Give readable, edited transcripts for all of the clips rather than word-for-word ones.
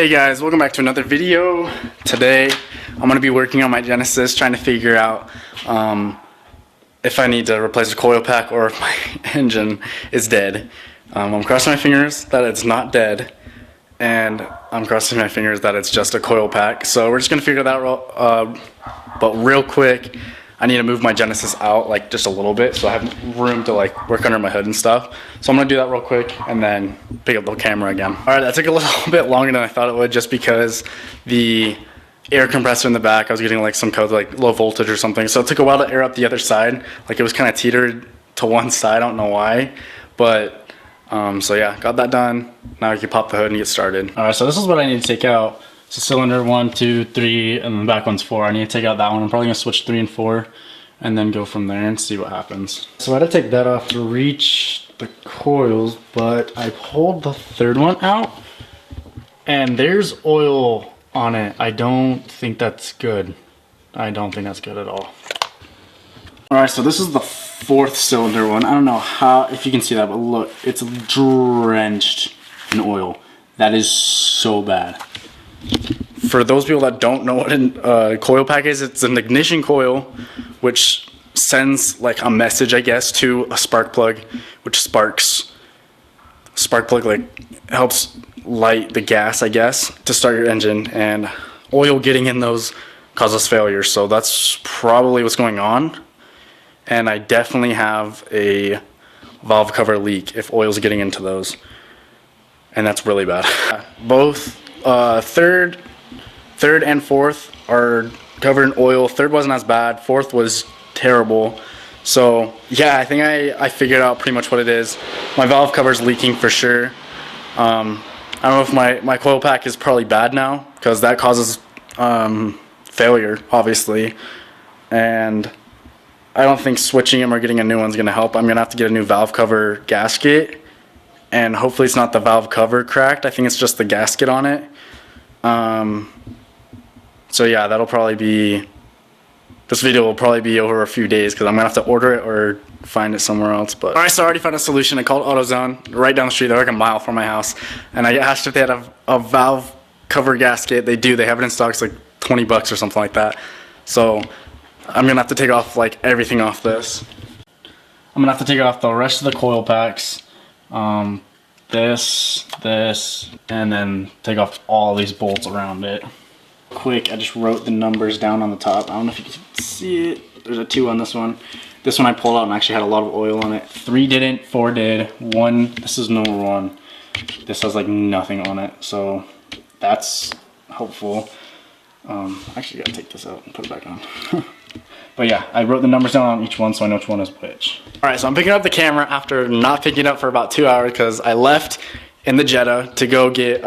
Hey guys, welcome back to another video. Today I'm going to be working on my Genesis, trying to figure out if I need to replace the coil pack or if my engine is dead. I'm crossing my fingers that it's not dead, and I'm crossing my fingers that it's just a coil pack. So we're just going to figure that out, but real quick, I need to move my Genesis out like just a little bit so I have room to like work under my hood and stuff. So I'm gonna do that real quick and then pick up the camera again. All right, that took a little bit longer than I thought it would, just because the air compressor in the back, I was getting like some code like low voltage or something. So it took a while to air up the other side. Like it was kind of teetered to one side, I don't know why. But so yeah, got that done. Now I can pop the hood and get started. All right, so this is what I need to take out. So cylinder 1, 2, 3, and the back one's 4. I need to take out that one. I'm probably gonna switch 3 and 4 and then go from there and see what happens. So I had to take that off to reach the coils, but I pulled the third one out and there's oil on it. I don't think that's good. I don't think that's good at all. All right, so this is the 4th cylinder one. I don't know how, if you can see that, but look, it's drenched in oil. That is so bad. For those people that don't know what a coil pack is, it's an ignition coil which sends like a message, I guess, to a spark plug, which sparks. Spark plug like helps light the gas, I guess, to start your engine, and oil getting in those causes failure. So that's probably what's going on, and I definitely have a valve cover leak if oil's getting into those, and that's really bad. Both third and 4th are covered in oil. 3rd wasn't as bad. 4th was terrible. So yeah, I think I figured out pretty much what it is. My valve cover's leaking for sure. I don't know if my coil pack is probably bad now, because that causes failure, obviously. And I don't think switching them or getting a new one's gonna help. I'm gonna have to get a new valve cover gasket, and hopefully it's not the valve cover cracked. I think it's just the gasket on it. So yeah, that'll probably be, this video will probably be over a few days because I'm gonna have to order it or find it somewhere else. But alright, so I already found a solution. I called AutoZone right down the street. They're like a mile from my house, and I asked if they had a valve cover gasket. They do. They have it in stock. It's like 20 bucks or something like that. So I'm gonna have to take off like everything off this. I'm gonna have to take off the rest of the coil packs, this, and then take off all these bolts around it. Quick, I just wrote the numbers down on the top. I don't know if you can see it. There's a 2 on this one. This one I pulled out and actually had a lot of oil on it. 3 didn't, 4 did, 1, this is number 1. This has like nothing on it, so that's helpful. Actually gotta take this out and put it back on. But yeah, I wrote the numbers down on each one so I know which one is which. Alright, so I'm picking up the camera after not picking it up for about 2 hours because I left in the Jetta to go get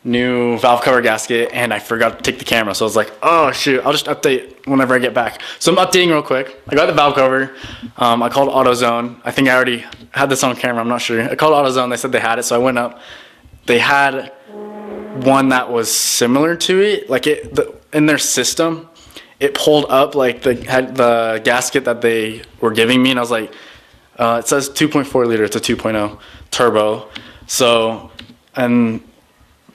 new valve cover gasket, and I forgot to take the camera. So I was like, oh shoot, I'll just update whenever I get back. So I'm updating real quick. I got the valve cover. I called AutoZone. I think I already had this on camera, I'm not sure. I called AutoZone, they said they had it, so I went up. They had one that was similar to it, like in their system, it pulled up like the gasket that they were giving me, and I was like, it says 2.4 liter, it's a 2.0 turbo. So, and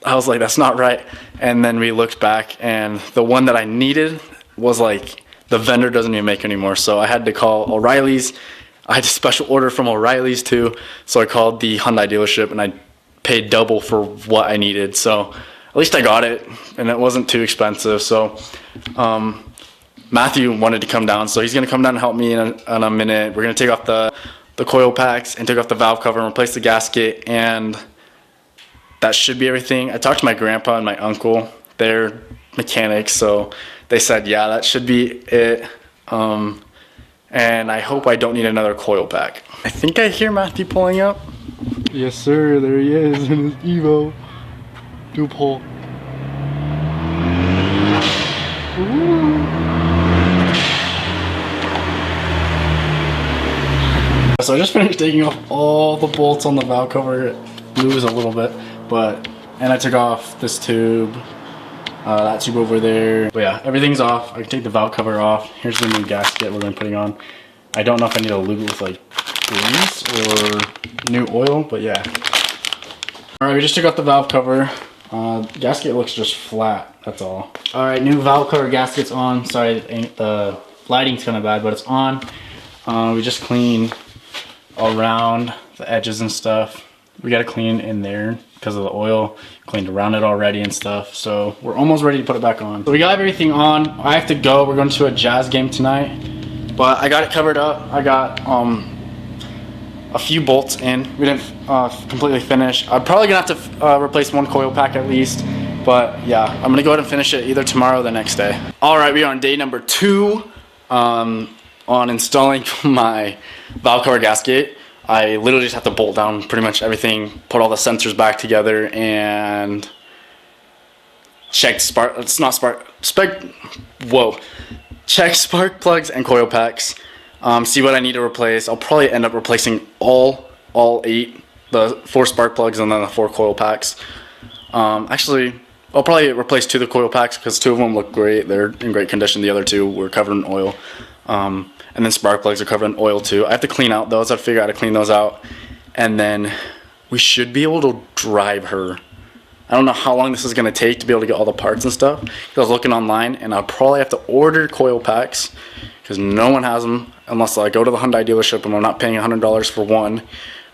I was like, that's not right. And then we looked back, and the one that I needed was like, the vendor doesn't even make anymore. So I had to call O'Reilly's. I had a special order from O'Reilly's too. So I called the Hyundai dealership and I paid double for what I needed. So at least I got it, and it wasn't too expensive. So Matthew wanted to come down, so he's gonna come down and help me in a minute. We're gonna take off the coil packs and take off the valve cover and replace the gasket, and that should be everything. I talked to my grandpa and my uncle. They're mechanics, so they said, yeah, that should be it. And I hope I don't need another coil pack. I think I hear Matthew pulling up. Yes, sir, there he is in his Evo. Do pull. Ooh. So I just finished taking off all the bolts on the valve cover. It blew a little bit. And I took off this tube, that tube over there. But yeah, everything's off. I can take the valve cover off. Here's the new gasket we're going to be putting on. I don't know if I need to lube it with like grease or new oil, but yeah. Alright, we just took out the valve cover. Gasket looks just flat, that's all. Alright, new valve cover gasket's on. Sorry, the lighting's kind of bad, but it's on. We just cleaned around the edges and stuff. We gotta clean in there because of the oil. Cleaned around it already and stuff. So we're almost ready to put it back on. So we got everything on. I have to go. We're going to a Jazz game tonight. But I got it covered up. I got a few bolts in. We didn't completely finish. I'm probably gonna have to replace one coil pack at least. But yeah, I'm gonna go ahead and finish it either tomorrow or the next day. Alright, we are on day number 2 on installing my valve cover gasket. I literally just have to bolt down pretty much everything, put all the sensors back together, and check check spark plugs and coil packs. See what I need to replace. I'll probably end up replacing all 8, the 4 spark plugs and then the 4 coil packs. Actually, I'll probably replace 2 of the coil packs because 2 of them look great. They're in great condition. The other 2 were covered in oil. And then spark plugs are covered in oil too. I have to clean out those. I have to figure out how to clean those out. And then we should be able to drive her. I don't know how long this is going to take to be able to get all the parts and stuff. I was looking online and I'll probably have to order coil packs because no one has them unless I go to the Hyundai dealership and I'm not paying $100 for one.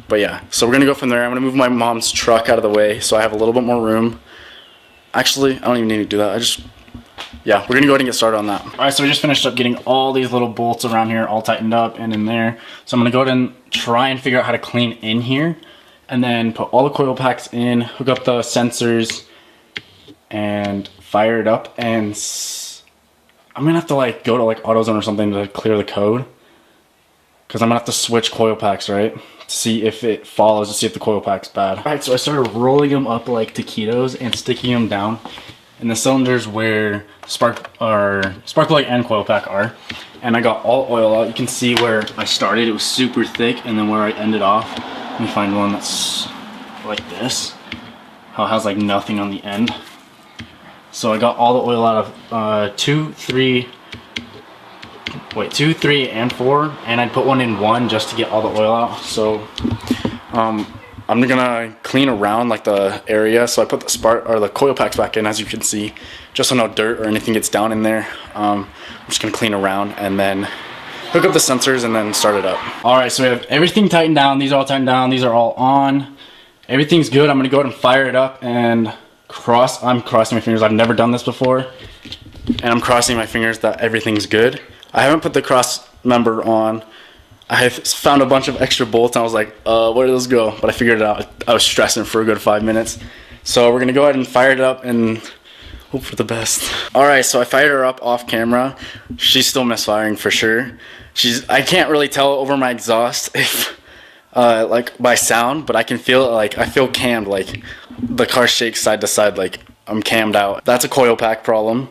But yeah, so we're going to go from there. I'm going to move my mom's truck out of the way so I have a little bit more room. Actually, I don't even need to do that. Yeah, we're gonna go ahead and get started on that. All right, so we just finished up getting all these little bolts around here all tightened up and in there. So I'm gonna go ahead and try and figure out how to clean in here and then put all the coil packs in, hook up the sensors and fire it up. And I'm gonna have to like go to like AutoZone or something to clear the code because I'm gonna have to switch coil packs, right? To see if it follows, to see if the coil pack's bad. All right, so I started rolling them up like taquitos and sticking them down in the cylinders where spark plug and coil pack are. And I got all oil out. You can see where I started, it was super thick, and then where I ended off. Let me find one that's like this. How it has like nothing on the end. So I got all the oil out of 2, 3, and 4, and I put one in 1 just to get all the oil out. So I'm gonna clean around like the area, so I put the coil packs back in, as you can see, just so no dirt or anything gets down in there. I'm just gonna clean around and then hook up the sensors and then start it up. All right, so we have everything tightened down. These are all tightened down. These are all on. Everything's good. I'm gonna go ahead and fire it up and I'm crossing my fingers. I've never done this before, and I'm crossing my fingers that everything's good. I haven't put the cross member on. I found a bunch of extra bolts and I was like, where did those go? But I figured it out. I was stressing for a good 5 minutes. So we're gonna go ahead and fire it up and hope for the best. All right, so I fired her up off camera. She's still misfiring for sure. I can't really tell over my exhaust if, like by sound, but I can feel it, like I feel cammed, like the car shakes side to side, like I'm cammed out. That's a coil pack problem.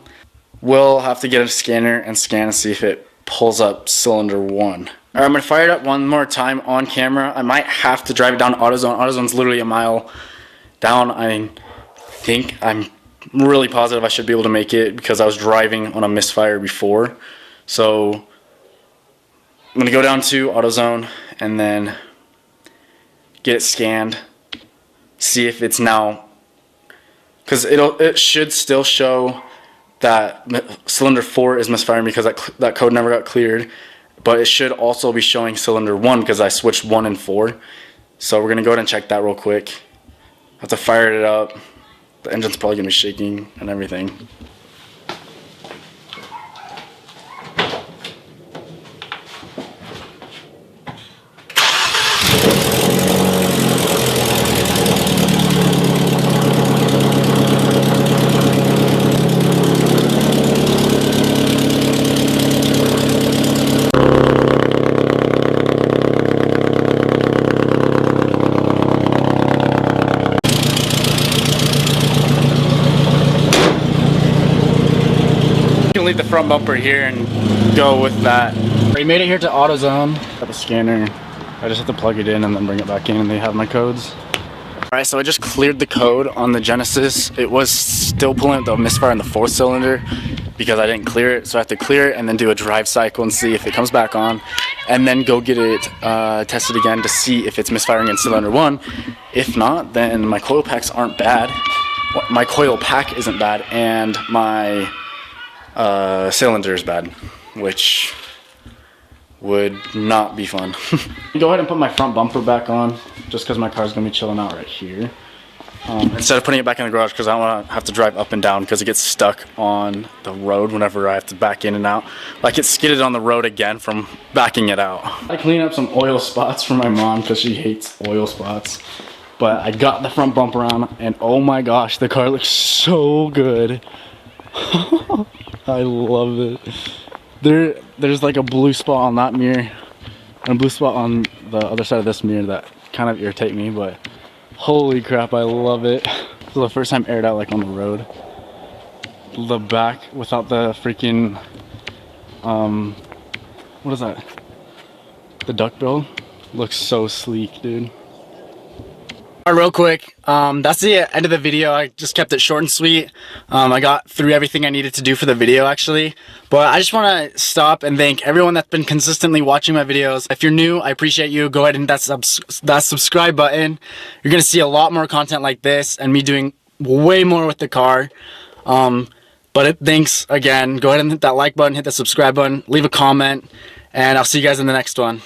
We'll have to get a scanner and scan and see if it pulls up cylinder 1. Alright, I'm going to fire it up one more time on camera. I might have to drive it down to AutoZone. AutoZone's literally a mile down. I'm really positive I should be able to make it because I was driving on a misfire before. So I'm going to go down to AutoZone and then get it scanned. See if it's now, because it should still show that cylinder 4 is misfiring because that code never got cleared. But it should also be showing cylinder 1 because I switched 1 and 4. So we're going to go ahead and check that real quick. I have to fire it up. The engine's probably going to be shaking and everything. Leave the front bumper here and go with that. We made it here to AutoZone. Got the scanner. I just have to plug it in and then bring it back in and they have my codes. Alright, so I just cleared the code on the Genesis. It was still pulling the misfire in the 4th cylinder because I didn't clear it. So I have to clear it and then do a drive cycle and see if it comes back on and then go get it tested again to see if it's misfiring in cylinder 1. If not, then my coil packs aren't bad. my coil pack isn't bad, and my cylinder is bad, which would not be fun. Go ahead and put my front bumper back on, just because my car's gonna be chilling out right here. Instead of putting it back in the garage, because I don't want to have to drive up and down because it gets stuck on the road whenever I have to back in and out. Like, it's skidded on the road again from backing it out. I clean up some oil spots for my mom because she hates oil spots. But I got the front bumper on, and oh my gosh, the car looks so good. I love it. There's like a blue spot on that mirror and a blue spot on the other side of this mirror that kind of irritate me, but holy crap, I love it. This is the first time aired out like on the road. The back without the freaking, what is that? The duck bill looks so sleek, dude. Real quick, that's the end of the video. I just kept it short and sweet. I got through everything I needed to do for the video, actually. But I just want to stop and thank everyone that's been consistently watching my videos. If you're new, I appreciate you. Go ahead and hit that subscribe button. You're gonna see a lot more content like this and me doing way more with the car. Thanks again. Go ahead and hit that like button, hit the subscribe button, leave a comment, and I'll see you guys in the next one.